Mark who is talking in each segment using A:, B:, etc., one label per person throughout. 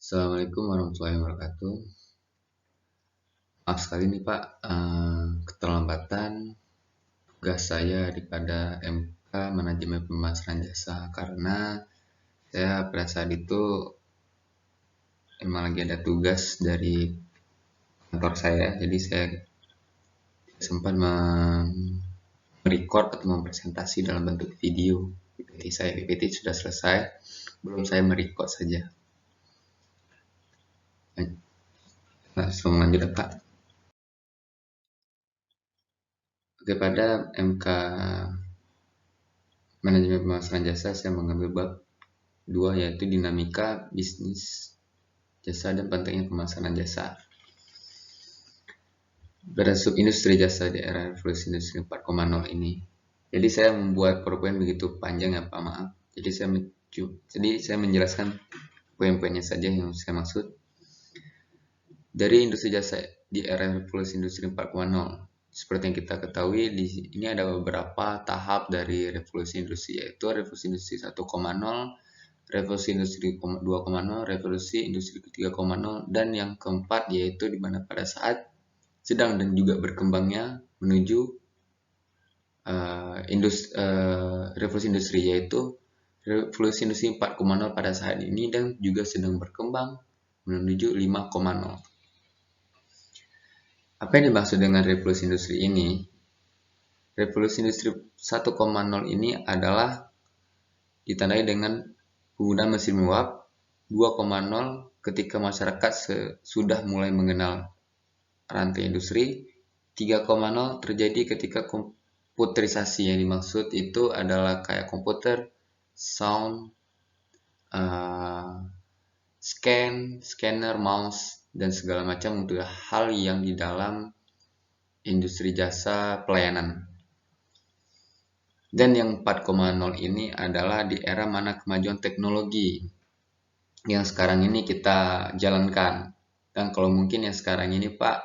A: Assalamualaikum warahmatullahi wabarakatuh. Maaf sekali nih Pak, keterlambatan tugas saya daripada MK Manajemen Pemasaran Jasa karena saya pada saat itu emang lagi ada tugas dari kantor saya, jadi saya sempat merecord atau mempresentasi dalam bentuk video PPT saya. PPT sudah selesai, belum saya merecord saja. Langsung lanjut ya, Pak. Kepada MK Manajemen Pemasaran Jasa, saya mengambil bab 2 yaitu dinamika bisnis jasa dan pentingnya pemasaran jasa. Pada industri jasa di era revolusi industri 4.0 ini. Jadi saya membuat PowerPoint begitu panjang ya Pak, maaf. Jadi saya menjelaskan poin-poinnya saja yang saya maksud. Dari industri jasa di era revolusi industri 4.0. Seperti yang kita ketahui, ini ada beberapa tahap dari revolusi industri, yaitu revolusi industri 1.0, revolusi industri 2.0, revolusi industri 3.0, dan yang keempat yaitu di mana pada saat sedang dan juga berkembangnya menuju revolusi industri, yaitu revolusi industri 4.0 pada saat ini dan juga sedang berkembang menuju 5.0. Apa yang dimaksud dengan revolusi industri ini? Revolusi industri 1.0 ini adalah ditandai dengan penggunaan mesin uap. 2.0 ketika masyarakat sudah mulai mengenal rantai industri. 3.0 terjadi ketika komputerisasi. Yang dimaksud itu adalah kayak komputer, sound, scanner, mouse, dan segala macam untuk hal yang di dalam industri jasa pelayanan. Dan yang 4.0 ini adalah di era mana kemajuan teknologi yang sekarang ini kita jalankan. Dan kalau mungkin yang sekarang ini Pak,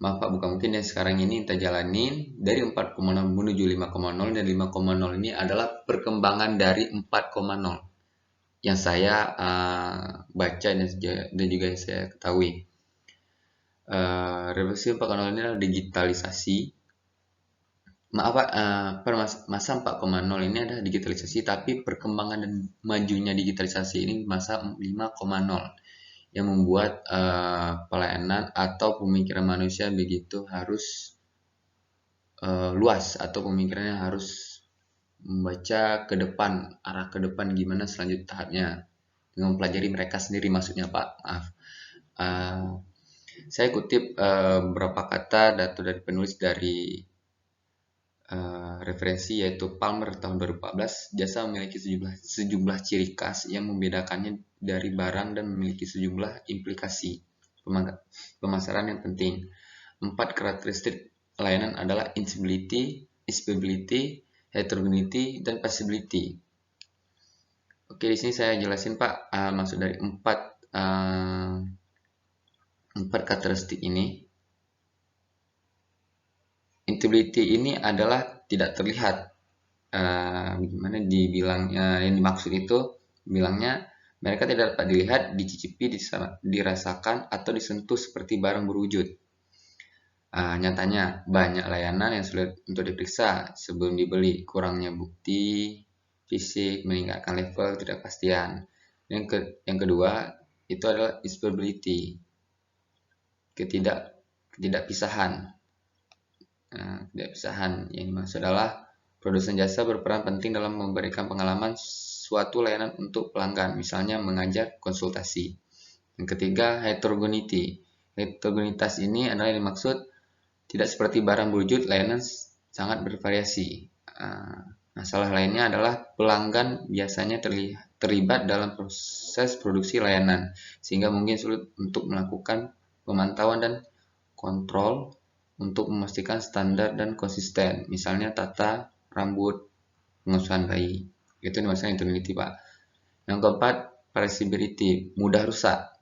A: maaf Pak, bukan mungkin yang sekarang ini kita jalanin dari 4.0 menuju 5.0, dan 5.0 ini adalah perkembangan dari 4.0 yang saya baca dan juga yang saya ketahui. Revolusi 4.0 ini adalah digitalisasi. Maaf Pak, pada masa 4.0 ini ada digitalisasi, tapi perkembangan dan majunya digitalisasi ini masa 5.0 yang membuat pelayanan atau pemikiran manusia begitu harus luas, atau pemikirannya harus membaca ke depan, arah ke depan gimana selanjutnya tahapnya, dengan mempelajari mereka sendiri maksudnya Pak, maaf. Saya kutip beberapa kata data dari penulis dari referensi, yaitu Palmer tahun 2014. Jasa memiliki sejumlah ciri khas yang membedakannya dari barang dan memiliki sejumlah implikasi pemasaran yang penting. 4 karakteristik layanan adalah instability, heterogeneity, dan passability. Oke, di sini saya jelasin Pak, maksud dari empat karakteristik ini. Instability ini adalah tidak terlihat. Bagaimana dibilangnya, yang dimaksud itu bilangnya mereka tidak dapat dilihat, dicicipi, dirasakan, atau disentuh seperti barang berwujud. Nyatanya banyak layanan yang sulit untuk diperiksa sebelum dibeli, kurangnya bukti fisik meningkatkan level ketidakpastian. Yang kedua itu adalah instability, ketidakpisahan. Ketidakpisahan yang dimaksud adalah produsen jasa berperan penting dalam memberikan pengalaman suatu layanan untuk pelanggan, misalnya mengajar, konsultasi. Yang ketiga, heterogeneity. Heterogenitas ini adalah yang dimaksud tidak seperti barang berwujud, layanan sangat bervariasi. Masalah lainnya adalah pelanggan biasanya terlibat dalam proses produksi layanan, sehingga mungkin sulit untuk melakukan pemantauan dan kontrol untuk memastikan standar dan konsisten, misalnya tata rambut, pengasuhan bayi. Itu dimaksudkan heterogeneity Pak. Yang keempat, perishability, mudah rusak.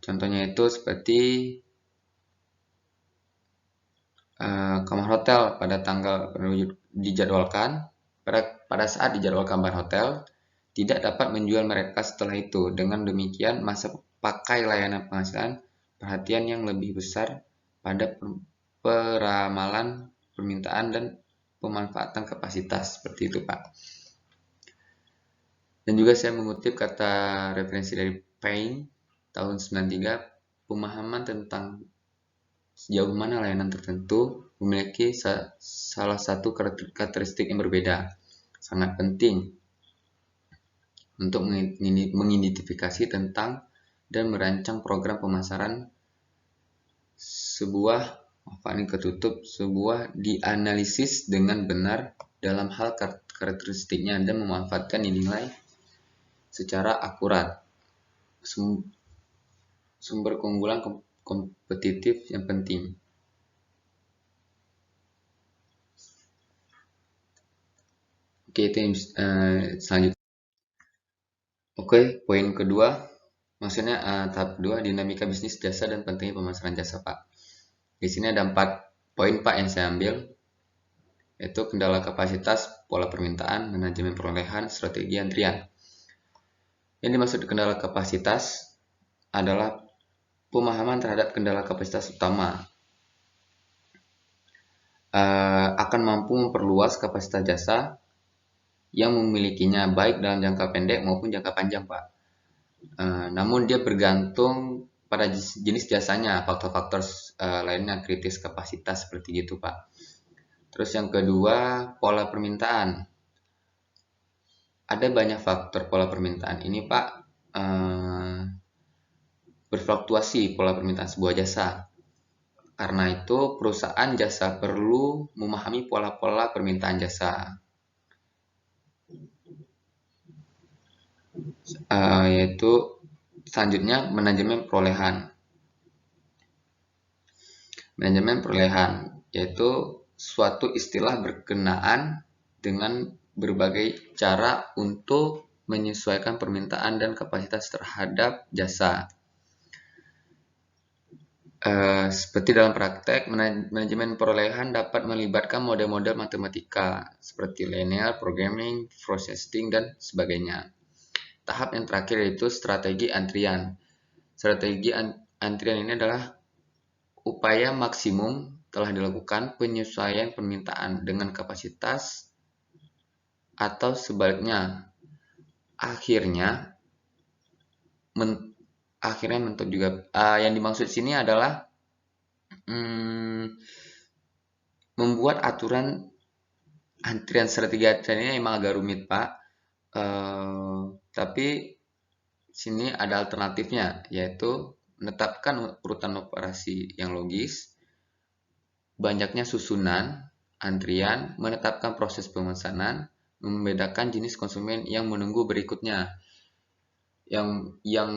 A: Contohnya itu seperti kamar hotel pada tanggal dijadwalkan, pada saat dijadwalkan kamar hotel, tidak dapat menjual mereka setelah itu. Dengan demikian, masa pakai layanan penghasilan perhatian yang lebih besar pada peramalan permintaan dan pemanfaatan kapasitas. Seperti itu, Pak. Dan juga saya mengutip kata referensi dari Payne tahun 93, pemahaman tentang sejauh mana layanan tertentu memiliki salah satu karakteristik yang berbeda. Sangat penting untuk mengidentifikasi tentang dan merancang program pemasaran sebuah dianalisis dengan benar dalam hal karakteristiknya dan memanfaatkan nilai secara akurat. Sumber keunggulan kompetitif yang penting. Oke, itu yang selanjutnya. Oke, poin kedua, maksudnya tahap kedua, dinamika bisnis jasa dan pentingnya pemasaran jasa, Pak. Di sini ada 4 poin, Pak, yang saya ambil, yaitu kendala kapasitas, pola permintaan, manajemen perolehan, strategi antrian. Yang dimaksud kendala kapasitas adalah pemahaman terhadap kendala kapasitas utama akan mampu memperluas kapasitas jasa yang memilikinya baik dalam jangka pendek maupun jangka panjang, Pak. Namun dia bergantung pada jenis jasanya, faktor-faktor lainnya kritis kapasitas seperti gitu, Pak. Terus yang kedua, pola permintaan. Ada banyak faktor pola permintaan ini, Pak. Berfluktuasi pola permintaan sebuah jasa. Karena itu, perusahaan jasa perlu memahami pola-pola permintaan jasa. Yaitu selanjutnya manajemen perolehan. Manajemen perolehan yaitu suatu istilah berkenaan dengan berbagai cara untuk menyesuaikan permintaan dan kapasitas terhadap jasa. Seperti dalam praktek, manajemen perolehan dapat melibatkan model-model matematika seperti linear programming, processing, dan sebagainya. Tahap yang terakhir yaitu strategi antrian. Strategi antrian ini adalah upaya maksimum telah dilakukan penyesuaian permintaan dengan kapasitas atau sebaliknya. Akhirnya mentok juga. Yang dimaksud sini adalah membuat aturan antrian strategi antrian ini memang agak rumit, Pak. Tapi sini ada alternatifnya, yaitu menetapkan urutan operasi yang logis, banyaknya susunan antrian, menetapkan proses pemesanan, membedakan jenis konsumen yang menunggu berikutnya. Yang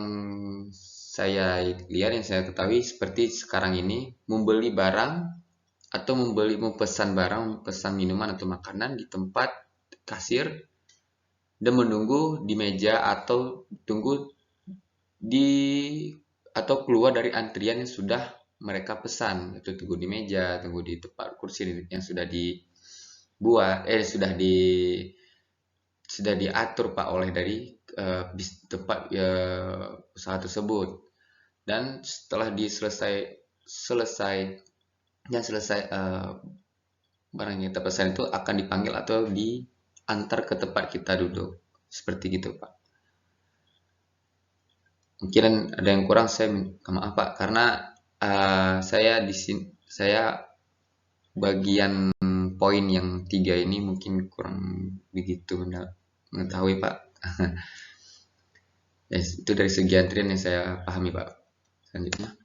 A: saya lihat, yang saya ketahui seperti sekarang ini, membeli barang atau memesan barang, memesan minuman atau makanan di tempat kasir dan menunggu di meja atau atau keluar dari antrian yang sudah mereka pesan, itu tunggu di meja, tunggu di tempat kursi yang sudah dibuat, sudah diatur, Pak, oleh dari tempat usaha tersebut. Dan setelah selesai barang yang kita pesan itu akan dipanggil atau diantar ke tempat kita duduk, seperti gitu, Pak. Mungkin ada yang kurang, saya minta maaf, Pak, karena saya bagian poin yang 3 ini mungkin kurang begitu mengetahui, Pak. Yes, itu dari segi antrian yang saya pahami, Pak. Selanjutnya,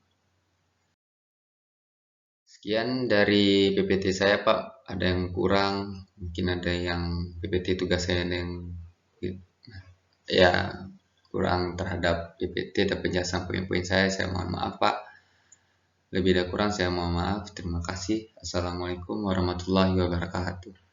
A: sekian dari PPT saya, Pak. Ada yang kurang, mungkin ada yang PPT tugas saya ada yang ya kurang terhadap PPT dan penjelasan poin-poin saya mohon maaf, Pak. Lebih dan kurang saya mohon maaf. Terima kasih. Assalamualaikum warahmatullahi wabarakatuh.